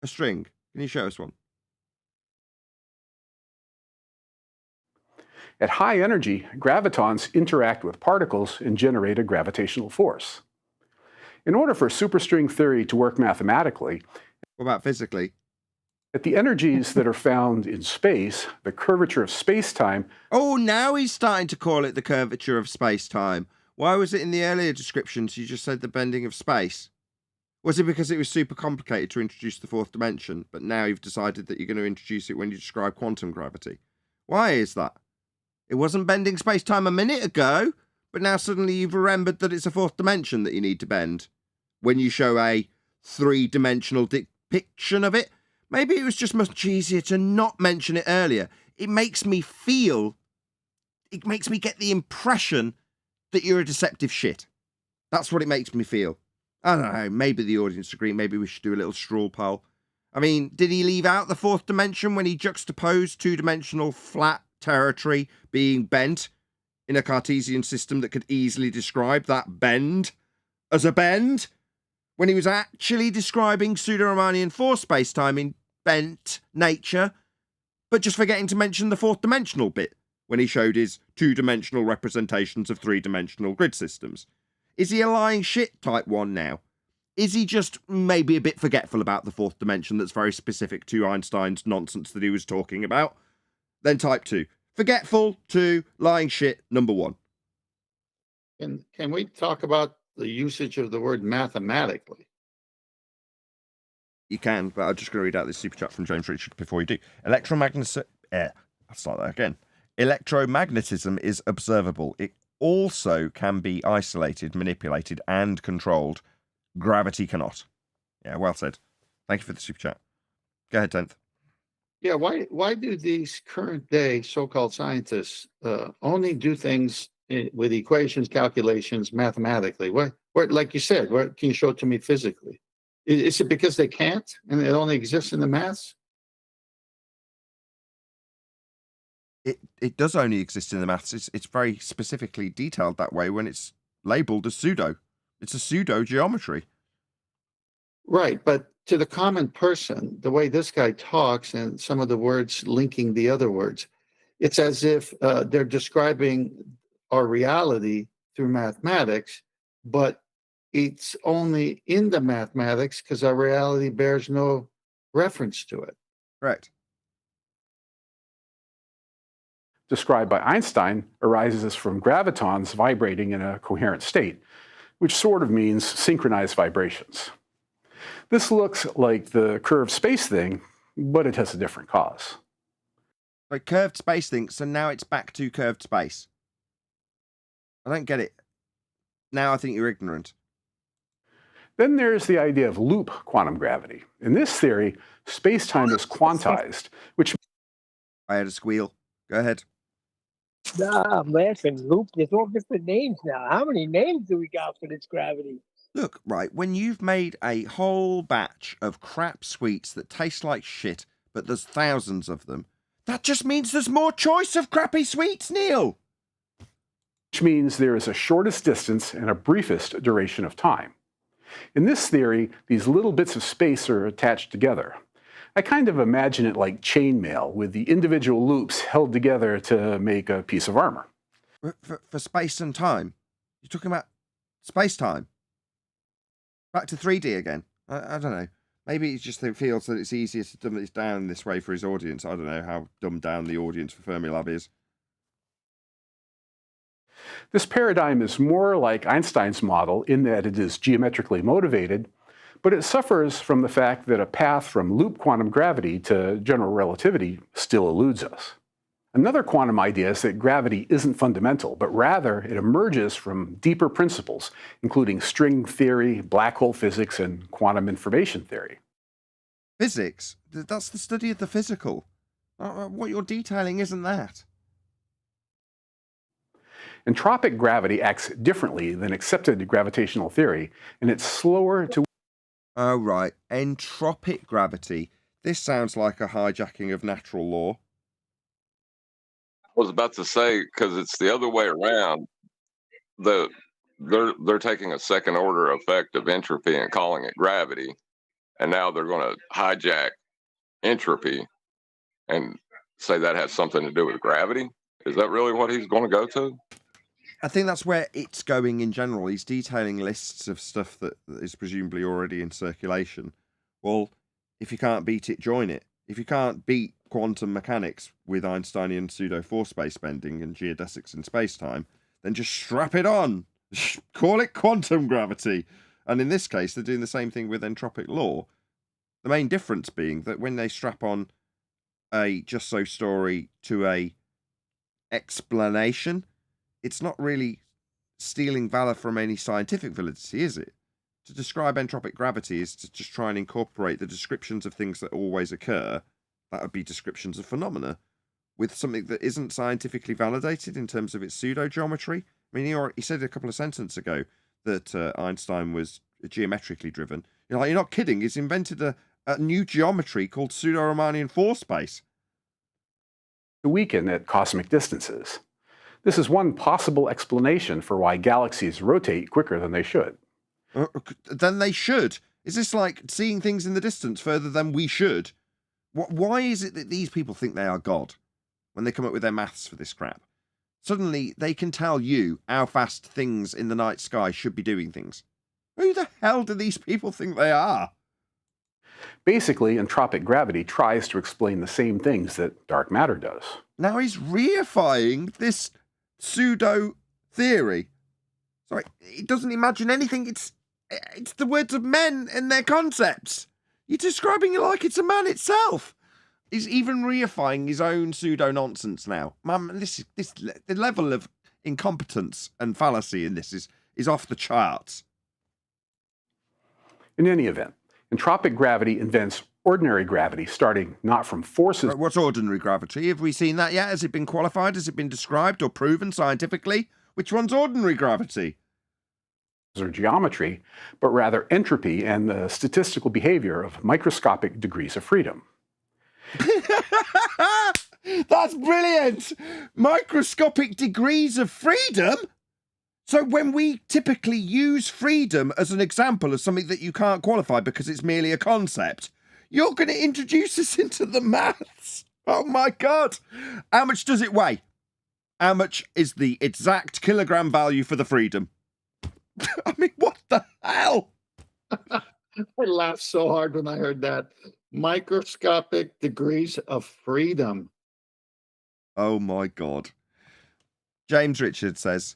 A string. Can you show us one? At high energy, gravitons interact with particles and generate a gravitational force. In order for superstring theory to work mathematically, what about physically? At the energies that are found in space, the curvature of space-time... Oh, now he's starting to call it the curvature of space-time. Why was it in the earlier descriptions you just said the bending of space? Was it because it was super complicated to introduce the fourth dimension, but now you've decided that you're going to introduce it when you describe quantum gravity? Why is that? It wasn't bending space-time a minute ago, but now suddenly you've remembered that it's a fourth dimension that you need to bend when you show a three-dimensional depiction of it. Maybe it was just much easier to not mention it earlier. It makes me get the impression that you're a deceptive shit. That's what it makes me feel. I don't know, maybe the audience agree, maybe we should do a little straw poll. I mean, did he leave out the fourth dimension when he juxtaposed two-dimensional flat territory being bent in a Cartesian system that could easily describe that bend as a bend? When he was actually describing pseudo-Riemannian force spacetime in bent nature, but just forgetting to mention the fourth dimensional bit when he showed his two-dimensional representations of three-dimensional grid systems. Is he a lying shit type 1 now? Is he just maybe a bit forgetful about the fourth dimension that's very specific to Einstein's nonsense that he was talking about? Then type 2. Forgetful, 2, lying shit, number 1. Can we talk about the usage of the word mathematically? You can, but I'm just going to read out this super chat from James Richard before you do. Electromagnetism is observable. It also can be isolated, manipulated, and controlled. Gravity cannot. Yeah, well said. Thank you for the super chat. Go ahead, 10th. Yeah, why do these current day so-called scientists only do things with equations, calculations, mathematically? What, like you said, what can you show it to me physically? Is it because they can't and it only exists in the maths? It does only exist in the maths. It's very specifically detailed that way when it's labeled as pseudo. It's a pseudo geometry. Right, but to the common person, the way this guy talks and some of the words linking the other words, it's as if they're describing our reality through mathematics, but it's only in the mathematics because our reality bears no reference to it. Correct. Described by Einstein arises from gravitons vibrating in a coherent state, which sort of means synchronized vibrations. This looks like the curved space thing, but it has a different cause. Like curved space thing, so now it's back to curved space. I don't get it. Now I think you're ignorant. Then there's the idea of loop quantum gravity. In this theory, space-time is quantized, which... I had a squeal. Go ahead. Nah, I'm laughing. Loop, there's all different names now. How many names do we got for this gravity? Look, right, when you've made a whole batch of crap sweets that taste like shit, but there's thousands of them, that just means there's more choice of crappy sweets, Neil. Which means there is a shortest distance and a briefest duration of time. In this theory, these little bits of space are attached together. I kind of imagine it like chainmail, with the individual loops held together to make a piece of armor. For space and time? You're talking about space-time? Back to 3D again? I don't know. Maybe he just feels that it's easier to dumb this down this way for his audience. I don't know how dumbed down the audience for FermiLab is. This paradigm is more like Einstein's model in that it is geometrically motivated, but it suffers from the fact that a path from loop quantum gravity to general relativity still eludes us. Another quantum idea is that gravity isn't fundamental, but rather it emerges from deeper principles, including string theory, black hole physics, and quantum information theory. Physics? That's the study of the physical. What you're detailing isn't that. Entropic gravity acts differently than accepted gravitational theory, and it's slower to... Oh, right. Entropic gravity. This sounds like a hijacking of natural law. I was about to say, because it's the other way around. They're taking a second order effect of entropy and calling it gravity, and now they're going to hijack entropy and say that has something to do with gravity. Is that really what he's going to go to? I think that's where it's going in general. He's detailing lists of stuff that is presumably already in circulation. Well, if you can't beat it, join it. If you can't beat quantum mechanics with Einsteinian pseudo-force space bending and geodesics in space-time, then just strap it on. Call it quantum gravity. And in this case, they're doing the same thing with entropic law. The main difference being that when they strap on a just so story to a explanation, it's not really stealing valor from any scientific validity, is it? To describe entropic gravity is to just try and incorporate the descriptions of things that always occur, that would be descriptions of phenomena, with something that isn't scientifically validated in terms of its pseudo-geometry. I mean, he said a couple of sentences ago that Einstein was geometrically driven. You're like, you're not kidding. He's invented a new geometry called pseudo-Riemannian force space. To weaken at cosmic distances. This is one possible explanation for why galaxies rotate quicker than they should. Then they should. Is this like seeing things in the distance further than we should? Why is it that these people think they are God when they come up with their maths for this crap? Suddenly, they can tell you how fast things in the night sky should be doing things. Who the hell do these people think they are? Basically, entropic gravity tries to explain the same things that dark matter does. Now he's reifying this pseudo theory. Sorry, it doesn't imagine anything. It's the words of men and their concepts. You're describing it like it's a man itself. He's even reifying his own pseudo nonsense now. The level of incompetence and fallacy in this is off the charts. In any event, entropic gravity invents ordinary gravity, starting not from forces. What's ordinary gravity? Have we seen that yet? Has it been qualified? Has it been described or proven scientifically? Which one's ordinary gravity? Or geometry, but rather entropy and the statistical behavior of microscopic degrees of freedom. That's brilliant! Microscopic degrees of freedom? So when we typically use freedom as an example of something that you can't qualify because it's merely a concept, you're going to introduce us into the maths. Oh my God. How much does it weigh? How much is the exact kilogram value for the freedom? I mean, what the hell? I laughed so hard when I heard that. Microscopic degrees of freedom. Oh my God. James Richard says,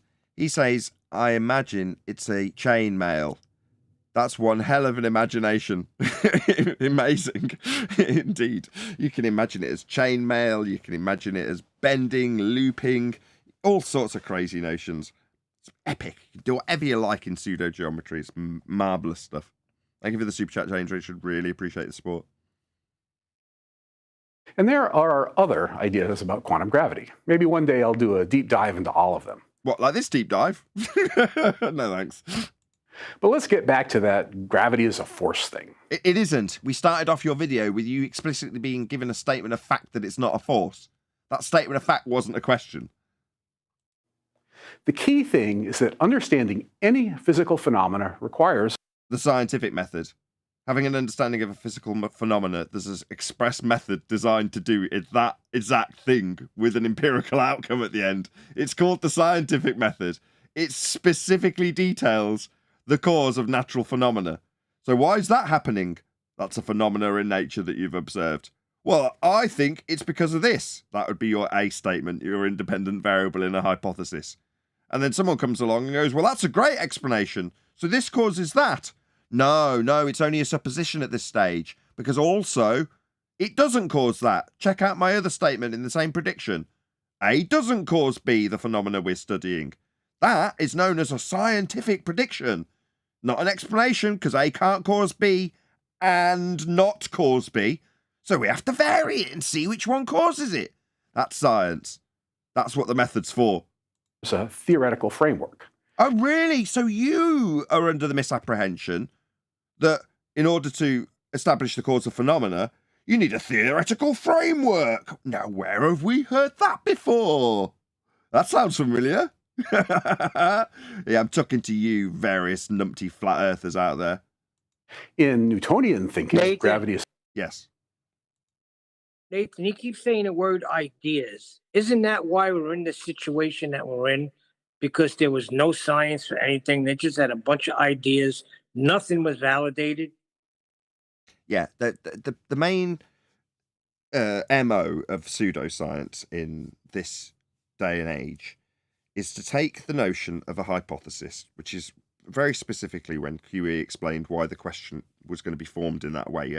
I imagine it's a chain mail. That's one hell of an imagination. Amazing. Indeed. You can imagine it as chain mail. You can imagine it as bending, looping, all sorts of crazy notions. It's epic. You can do whatever you like in pseudo geometry. It's marvelous stuff. Thank you for the super chat, James Richard. Really appreciate the support. And there are other ideas about quantum gravity. Maybe one day I'll do a deep dive into all of them. What, like this deep dive? No, thanks. But let's get back to that gravity is a force thing. It isn't. We started off your video with you explicitly being given a statement of fact that it's not a force. That statement of fact wasn't a question. The key thing is that understanding any physical phenomena requires the scientific method. Having an understanding of a physical phenomena, there's an express method designed to do that exact thing with an empirical outcome at the end. It's called the scientific method. It specifically details the cause of natural phenomena. So why is that happening? That's a phenomena in nature that you've observed. Well, I think it's because of this. That would be your A statement, your independent variable in a hypothesis. And then someone comes along and goes, well, that's a great explanation. So this causes that. No, it's only a supposition at this stage, because also it doesn't cause that. Check out my other statement in the same prediction. A doesn't cause B, the phenomena we're studying. That is known as a scientific prediction, not an explanation, because A can't cause B and not cause B. So we have to vary it and see which one causes it. That's science. That's what the method's for. It's a theoretical framework. Oh, really? So you are under the misapprehension that in order to establish the cause of phenomena, you need a theoretical framework. Now, where have we heard that before? That sounds familiar. Yeah, I'm talking to you, various numpty flat earthers out there. In Newtonian thinking, Nathan. gravity is... Yes. Nathan, you keep saying the word ideas. Isn't that why we're in the situation that we're in? Because there was no science for anything. They just had a bunch of ideas. Nothing was validated. Yeah, the main MO of pseudoscience in this day and age is to take the notion of a hypothesis, which is very specifically when QE explained why the question was going to be formed in that way.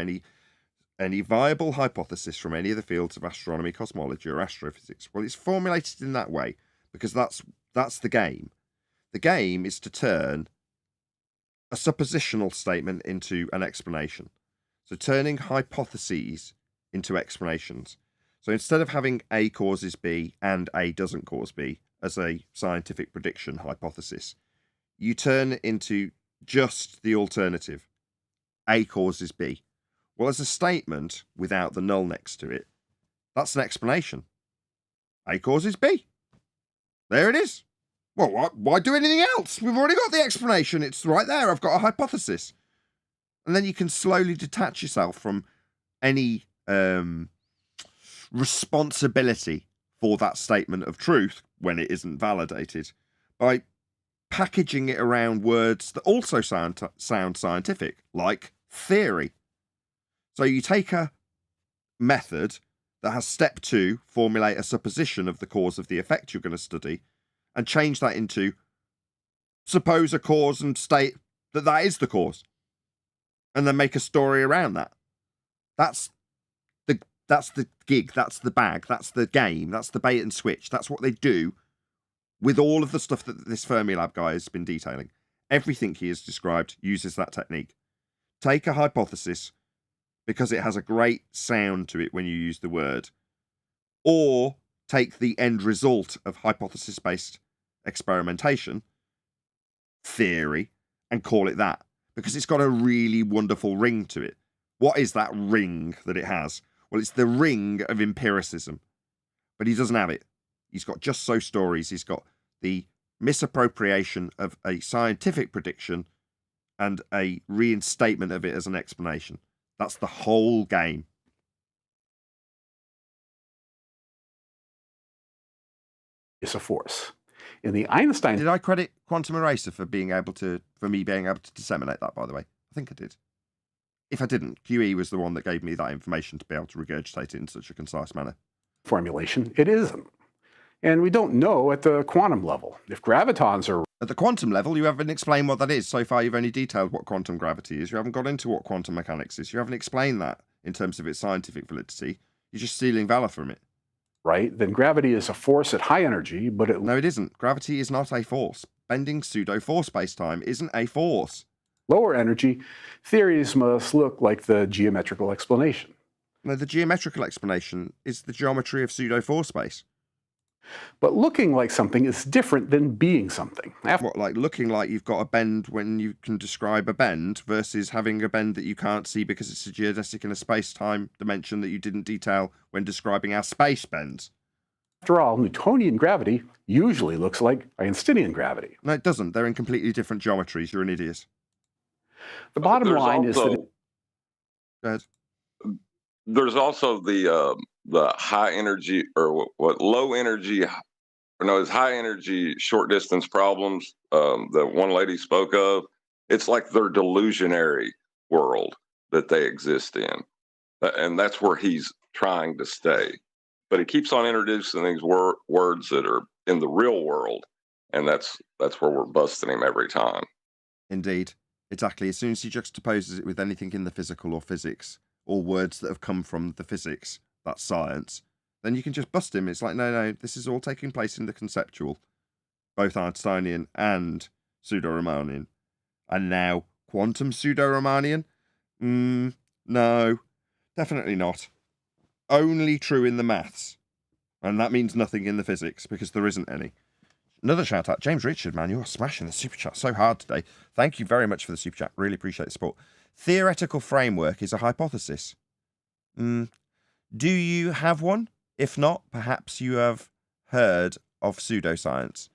Any viable hypothesis from any of the fields of astronomy, cosmology, or astrophysics, well, it's formulated in that way because that's the game. The game is to turn a suppositional statement into an explanation. So turning hypotheses into explanations. So instead of having A causes B and A doesn't cause B as a scientific prediction hypothesis, you turn it into just the alternative. A causes B. Well, as a statement without the null next to it, that's an explanation. A causes B. There it is. Well, why do anything else? We've already got the explanation. It's right there. I've got a hypothesis. And then you can slowly detach yourself from any responsibility for that statement of truth when it isn't validated by packaging it around words that also sound scientific, like theory. So you take a method that has step 2, formulate a supposition of the cause of the effect you're going to study, and change that into suppose a cause and state that that is the cause, and then make a story around that. That's the gig, that's the bag, that's the game, that's the bait and switch. That's what they do with all of the stuff that this FermiLab guy has been detailing. Everything he has described uses that technique. Take a hypothesis because it has a great sound to it when you use the word, or take the end result of hypothesis-based experimentation, theory, and call it that, because it's got a really wonderful ring to it. What is that ring that it has? Well, it's the ring of empiricism, but he doesn't have it. He's got just so stories. He's got the misappropriation of a scientific prediction and a reinstatement of it as an explanation. That's the whole game. Is a force. In the Einstein... Did I credit Quantum Eraser for me being able to disseminate that, by the way? I think I did. If I didn't, QE was the one that gave me that information to be able to regurgitate it in such a concise manner. Formulation, it isn't. And we don't know at the quantum level. If gravitons are... At the quantum level, you haven't explained what that is. So far, you've only detailed what quantum gravity is. You haven't got into what quantum mechanics is. You haven't explained that in terms of its scientific validity. You're just stealing valor from it. Right? Then gravity is a force at high energy, but it... No, it isn't. Gravity is not a force. Bending pseudo-force space-time isn't a force. Lower energy, theories must look like the geometrical explanation. No, the geometrical explanation is the geometry of pseudo-force space. But looking like something is different than being something. What, like looking like you've got a bend when you can describe a bend versus having a bend that you can't see because it's a geodesic in a space-time dimension that you didn't detail when describing our space bends? After all, Newtonian gravity usually looks like Einsteinian gravity. No, it doesn't. They're in completely different geometries. You're an idiot. The bottom line is that... Go ahead. There's also the high energy, or what low energy, or no, it's high energy short distance problems that one lady spoke of. It's like their delusionary world that they exist in, and that's where he's trying to stay. But he keeps on introducing these words that are in the real world, and that's where we're busting him every time. Indeed, exactly. As soon as he juxtaposes it with anything in the physical or physics, or words that have come from the physics, that's science, then you can just bust him. It's like, no, this is all taking place in the conceptual, both Einsteinian and pseudo-Riemannian. And now, quantum pseudo-Riemannian? No, definitely not. Only true in the maths. And that means nothing in the physics, because there isn't any. Another shout out, James Richard, man, you're smashing the super chat so hard today. Thank you very much for the super chat. Really appreciate the support. Theoretical framework is a hypothesis. Do you have one? If not, perhaps you have heard of pseudoscience.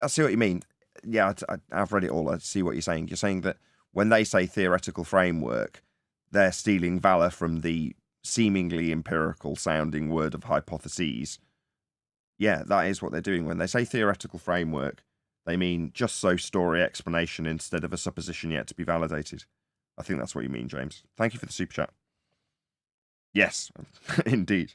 I see what you mean. Yeah, I've read it all. I see what you're saying. You're saying that when they say theoretical framework, they're stealing valor from the seemingly empirical sounding word of hypotheses. Yeah, that is what they're doing. When they say theoretical framework, they mean just so story explanation instead of a supposition yet to be validated. I think that's what you mean, James. Thank you for the super chat. Yes, indeed.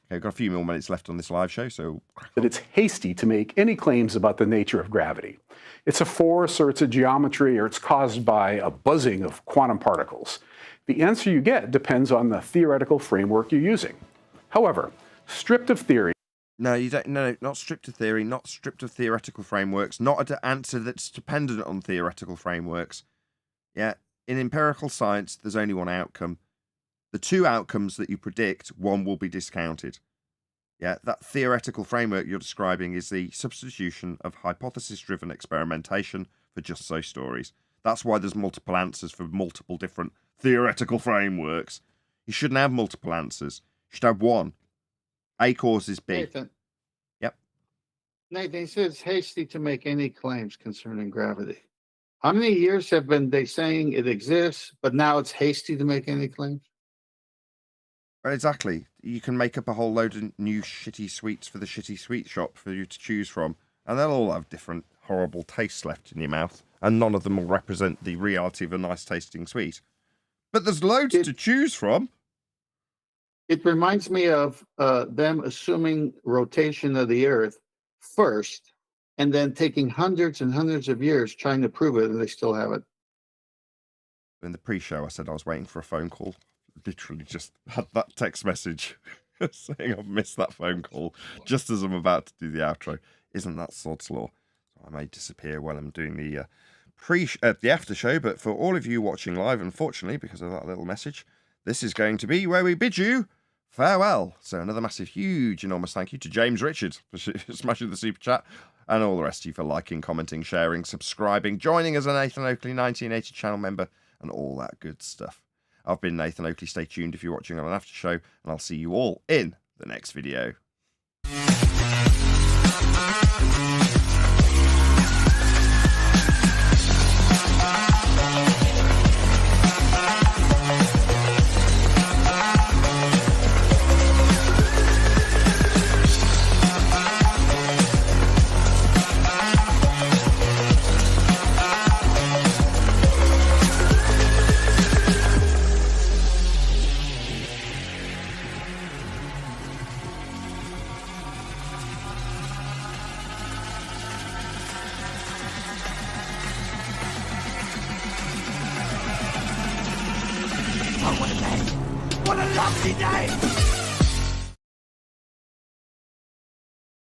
Okay, we've got a few more minutes left on this live show, so... That it's hasty to make any claims about the nature of gravity. It's a force, or it's a geometry, or it's caused by a buzzing of quantum particles. The answer you get depends on the theoretical framework you're using. However, stripped of theory... No, you don't. No, not stripped of theory, not stripped of theoretical frameworks, not an answer that's dependent on theoretical frameworks. Yeah, in empirical science, there's only one outcome. The two outcomes that you predict, one will be discounted. Yeah, that theoretical framework you're describing is the substitution of hypothesis-driven experimentation for just so stories. That's why there's multiple answers for multiple different theoretical frameworks. You shouldn't have multiple answers. You should have one. A causes B. Nathan. Yep. Nathan, he says it's hasty to make any claims concerning gravity. How many years have been they saying it exists, but now it's hasty to make any claims? Exactly. You can make up a whole load of new shitty sweets for the shitty sweet shop for you to choose from, and they'll all have different horrible tastes left in your mouth, and none of them will represent the reality of a nice tasting sweet. But there's loads to choose from. It reminds me of them assuming rotation of the Earth first, and then taking hundreds and hundreds of years trying to prove it, and they still haven't. In the pre-show, I said I was waiting for a phone call. Literally just had that text message saying I've missed that phone call just as I'm about to do the outro. Isn't that sod's law? So I may disappear while I'm doing the the after show, but for all of you watching live, unfortunately, because of that little message, this is going to be where we bid you farewell. So another massive, huge, enormous thank you to James Richards for smashing the super chat, and all the rest of you for liking, commenting, sharing, subscribing, joining as a Nathan Oakley 1980 channel member, and all that good stuff. I've been Nathan Oakley. Stay tuned if you're watching on an after show, and I'll see you all in the next video. What a lovely day!